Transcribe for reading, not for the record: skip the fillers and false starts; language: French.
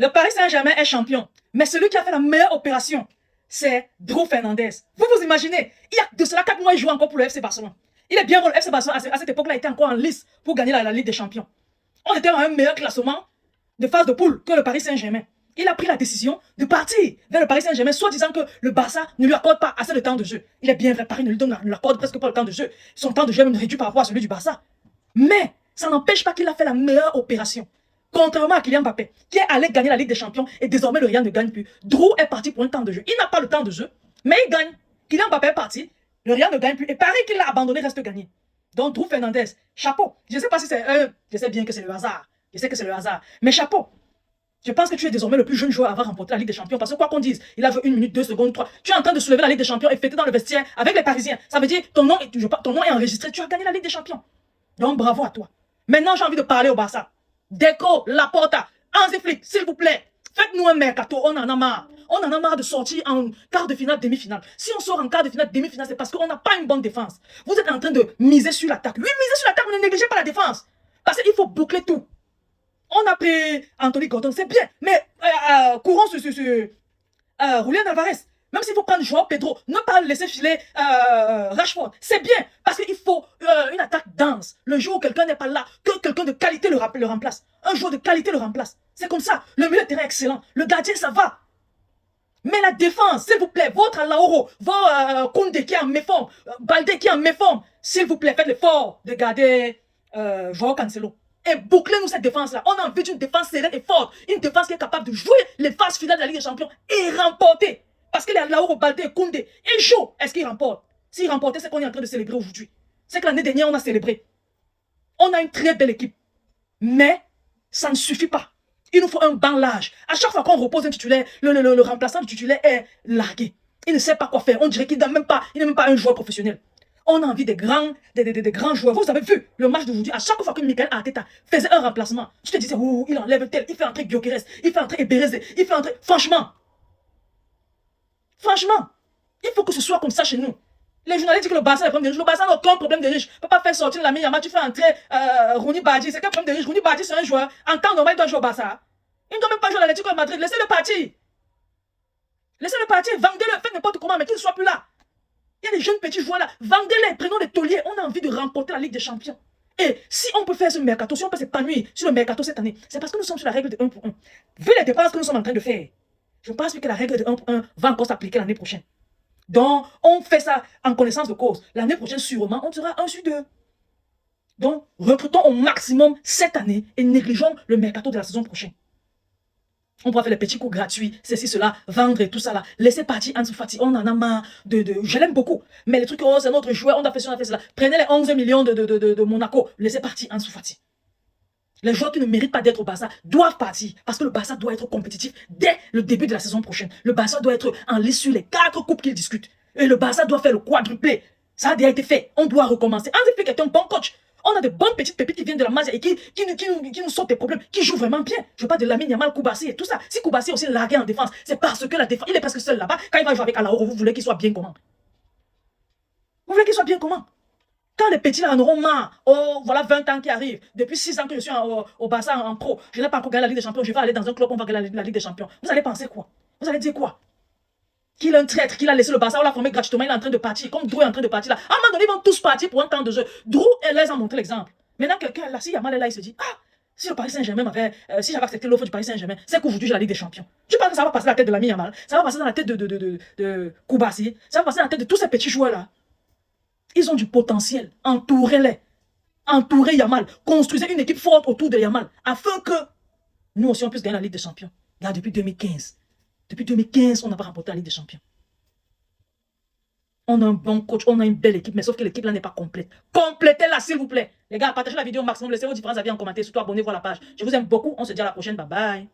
Le Paris Saint-Germain est champion. Mais celui qui a fait la meilleure opération, c'est Drew Fernandez. Vous vous imaginez, il y a de cela 4 mois, il joue encore pour le FC Barcelone. Il est bien bon, le FC Barcelone, à cette époque-là, était encore en lice pour gagner la Ligue des Champions. On était dans un meilleur classement de phase de poule que le Paris Saint-Germain. Il a pris la décision de partir vers le Paris Saint-Germain, soit disant que le Barça ne lui accorde pas assez de temps de jeu. Il est bien vrai, Paris ne lui accorde presque pas le temps de jeu. Son temps de jeu est même réduit par rapport à celui du Barça. Mais ça n'empêche pas qu'il a fait la meilleure opération. Contrairement à Kylian Mbappé, qui est allé gagner la Ligue des Champions et désormais le Real ne gagne plus. Drew est parti pour un temps de jeu. Il n'a pas le temps de jeu, mais il gagne. Kylian Mbappé est parti, le Real ne gagne plus. Et Paris qui l'a abandonné reste gagné. Donc Drew Fernandez, chapeau. Je ne sais pas si c'est je sais bien que c'est le hasard. Je sais que c'est le hasard. Mais chapeau. Je pense que tu es désormais le plus jeune joueur à avoir remporté la Ligue des Champions. Parce que quoi qu'on dise, il a fait 1 minute, 2 secondes, 3. Tu es en train de soulever la Ligue des Champions et fêter dans le vestiaire avec les Parisiens. Ça veut dire ton nom est enregistré. Tu as gagné la Ligue des Champions. Donc bravo à toi. Maintenant, j'ai envie de parler au Barça. Deco, Laporta, Hansi Flick, s'il vous plaît, faites-nous un mercato, on en a marre. On en a marre de sortir en quart de finale, demi-finale. Si on sort en quart de finale, demi-finale, c'est parce qu'on n'a pas une bonne défense. Vous êtes en train de miser sur l'attaque. Oui, miser sur l'attaque, mais ne négligez pas la défense. Parce qu'il faut boucler tout. On a pris Anthony Gordon, c'est bien, mais courons sur Julian Alvarez. Même s'il faut prendre Joao Pedro, ne pas laisser filer Rashford. C'est bien, parce qu'il faut une attaque dense. Le jour où quelqu'un n'est pas là, que quelqu'un de qualité le remplace. Un joueur de qualité le remplace. C'est comme ça. Le milieu de terrain est excellent. Le gardien, ça va. Mais la défense, s'il vous plaît, votre Lauro, votre Koundé qui est en méforme, Baldé qui est en méforme, s'il vous plaît, faites l'effort de garder Joao Cancelo. Et bouclez-nous cette défense-là. On a envie d'une défense sereine et forte. Une défense qui est capable de jouer les phases finales de la Ligue des Champions et remporter. Parce qu'il y a Lauro, Baldé et Koundé. Et chaud, est-ce qu'il remporte? S'il remportait, c'est qu'on est en train de célébrer aujourd'hui. C'est que l'année dernière, on a célébré. On a une très belle équipe. Mais ça ne suffit pas. Il nous faut un banc large. À chaque fois qu'on repose un titulaire, le remplaçant du titulaire est largué. Il ne sait pas quoi faire. On dirait qu'il n'est même pas un joueur professionnel. On a envie des grands joueurs. Vous avez vu le match d'aujourd'hui. À chaque fois que Mikel Arteta faisait un remplacement, tu te disais, ouh, il enlève tel, il fait entrer Gyökeres, il fait entrer Ebereze, il fait entrer... Franchement, il faut que ce soit comme ça chez nous. Les journalistes disent que le Barça est le problème des riches. Le Barça n'a aucun problème des riches. Tu ne peux pas faire sortir Lamine Yamal, tu fais entrer Rooney Badji. C'est quel problème des riches? Rooney Badji, c'est un joueur. En temps normal, il doit jouer au Barça. Il ne doit même pas jouer à l'Atlético de Madrid. Laissez-le partir. Laissez-le partir. Vendez-le. Faites n'importe comment, mais qu'il ne soit plus là. Il y a des jeunes petits joueurs là. Vendez-les. Prenons les tauliers. On a envie de remporter la Ligue des Champions. Et si on peut faire ce mercato, si on peut s'épanouir sur le mercato cette année, c'est parce que nous sommes sur la règle de 1 pour 1. Vu les dépenses que nous sommes en train de faire, je pense que la règle de 1 pour 1 va encore s'appliquer l'année prochaine. Donc, on fait ça en connaissance de cause. L'année prochaine, sûrement, on sera 1 sur 2. Donc, recrutons au maximum cette année et négligeons le mercato de la saison prochaine. On pourra faire les petits coups gratuits, ceci, cela, vendre et tout ça là. Laissez partir Ansu Fati, on en a marre je l'aime beaucoup. Mais les trucs, oh, c'est notre joueur, on a fait ça, on a fait cela. Prenez les 11 millions de Monaco, laissez partir Ansu Fati. Les joueurs qui ne méritent pas d'être au Barça doivent partir. Parce que le Barça doit être compétitif dès le début de la saison prochaine. Le Barça doit être en lice sur les 4 coupes qu'il discute. Et le Barça doit faire le quadruplé. Ça a déjà été fait. On doit recommencer. Hansi Flick est un bon coach. On a de bonnes petites pépites qui viennent de la Masia et qui nous sortent des problèmes, qui jouent vraiment bien. Je parle de Lamine Yamal, Koubassi et tout ça. Si Koubassi est aussi largué en défense, c'est parce que la défense, il est presque seul là-bas. Quand il va jouer avec Alaoro, vous voulez qu'il soit bien comment? Vous voulez qu'il soit bien comment? Quand les petits là en auront marre, oh voilà 20 ans qui arrivent, depuis 6 ans que je suis au Barça en pro, je n'ai pas encore gagné la Ligue des Champions, je vais aller dans un club, on va gagner la Ligue des Champions. Vous allez penser quoi? Vous allez dire quoi? Qu'il est un traître, qu'il a laissé le Barça, on l'a formé gratuitement, il est en train de partir, comme Drew est en train de partir là. À un moment donné, ils vont tous partir pour un temps de jeu. Drew, elle les a montré l'exemple. Maintenant, quelqu'un là, si Yamal est là, il se dit, ah, si le Paris Saint-Germain m'avait, si j'avais accepté l'offre du Paris Saint-Germain, c'est qu'aujourd'hui j'ai la Ligue des Champions. Je pense que ça va passer dans la tête de Lamine Yamal, ça va passer dans la tête de Koubassi, ça va passer dans la tête de tous ces petits joueurs là. Ils ont du potentiel. Entourez-les. Entourez Yamal. Construisez une équipe forte autour de Yamal. Afin que nous aussi on puisse gagner la Ligue des Champions. Là, depuis 2015. Depuis 2015, on n'a pas remporté la Ligue des Champions. On a un bon coach, on a une belle équipe, mais sauf que l'équipe là n'est pas complète. Complétez-la s'il vous plaît. Les gars, partagez la vidéo au maximum. Laissez vos différents avis en commentaire. Surtout abonnez-vous à la page. Je vous aime beaucoup. On se dit à la prochaine. Bye bye.